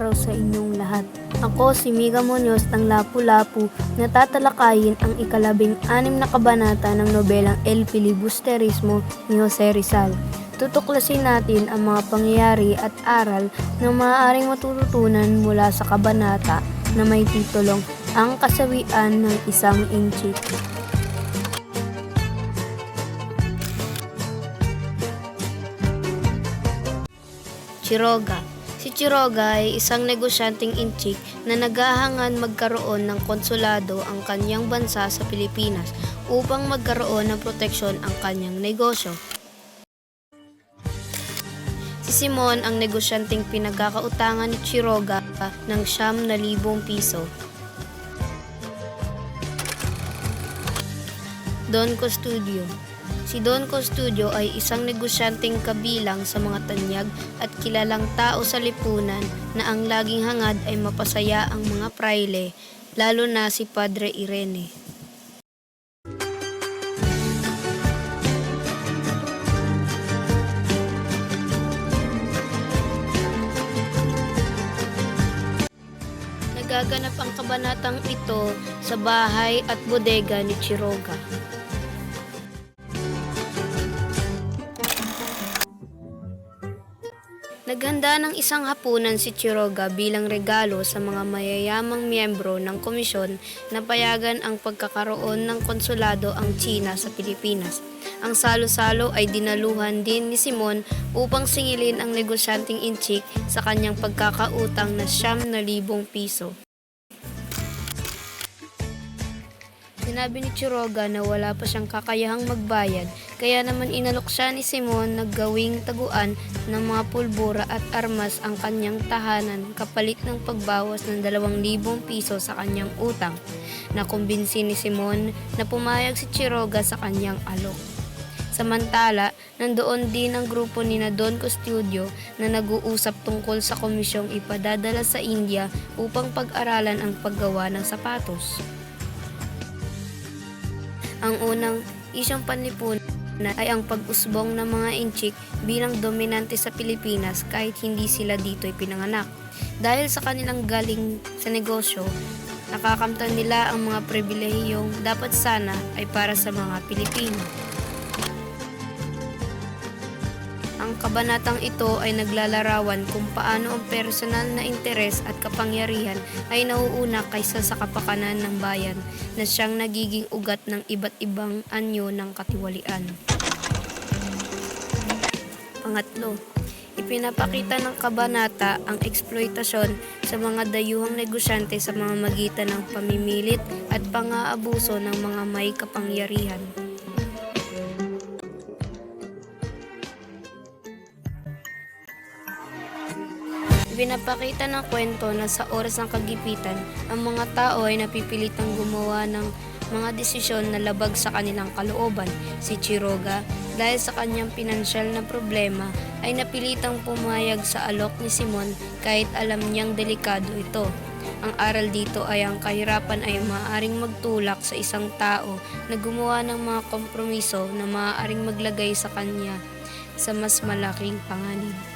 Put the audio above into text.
araw sa inyong lahat. Ako si Miga Munoz ng Lapu-Lapu na tatalakayin ang ika-16 na kabanata ng nobelang El Filibusterismo ni Jose Rizal. Tutuklasin natin ang mga pangyayari at aral na maaaring matututunan mula sa kabanata na may titulong Ang Kasawian ng Isang Inchik. Quiroga. Si Quiroga ay isang negosyanteng inchik na naghahangad magkaroon ng konsulado ang kanyang bansa sa Pilipinas upang magkaroon ng proteksyon ang kanyang negosyo. Si Simon ang negosyanteng pinagkakautangan ni Quiroga ng 9,000 piso. Don Custodio. Si Don Custodio ay isang negosyanteng kabilang sa mga tanyag at kilalang tao sa lipunan na ang laging hangad ay mapasaya ang mga praile, lalo na si Padre Irene. Nagaganap ang kabanatang ito sa bahay at bodega ni Quiroga. Naghanda ng isang hapunan si Quiroga bilang regalo sa mga mayayamang miyembro ng komisyon na payagan ang pagkakaroon ng konsulado ang China sa Pilipinas. Ang salo-salo ay dinaluhan din ni Simon upang singilin ang negosyanteng inchik sa kanyang pagkakautang na 9,000 piso. Sinabi ni Quiroga na wala pa siyang kakayahang magbayad, kaya naman inalok siya ni Simon na gawing taguan ng mga pulbura at armas ang kanyang tahanan kapalit ng pagbawas ng 2,000 piso sa kanyang utang. Nakumbinsi ni Simon na pumayag si Quiroga sa kanyang alok. Samantala, nandoon din ang grupo ni Don Custodio na nag-uusap tungkol sa komisyong ipadadala sa India upang pag-aralan ang paggawa ng sapatos. Ang unang isyong panlipunan ay ang pag-usbong ng mga inchik bilang dominante sa Pilipinas kahit hindi sila dito'y pinanganak. Dahil sa kanilang galing sa negosyo, nakakamtan nila ang mga pribilehiyong dapat sana ay para sa mga Pilipino. Ang kabanatang ito ay naglalarawan kung paano ang personal na interes at kapangyarihan ay nauuna kaysa sa kapakanan ng bayan na siyang nagiging ugat ng iba't ibang anyo ng katiwalian. Pangatlo, ipinapakita ng kabanata ang eksploitasyon sa mga dayuhang negosyante sa mga magitan ng pamimilit at pang-aabuso ng mga may kapangyarihan. Pinapakita ng kwento na sa oras ng kagipitan, ang mga tao ay napipilitang gumawa ng mga desisyon na labag sa kanilang kalooban. Si Quiroga, dahil sa kanyang pinansyal na problema, ay napilitang pumayag sa alok ni Simon kahit alam niyang delikado ito. Ang aral dito ay ang kahirapan ay maaaring magtulak sa isang tao na gumawa ng mga kompromiso na maaaring maglagay sa kanya sa mas malaking panganib.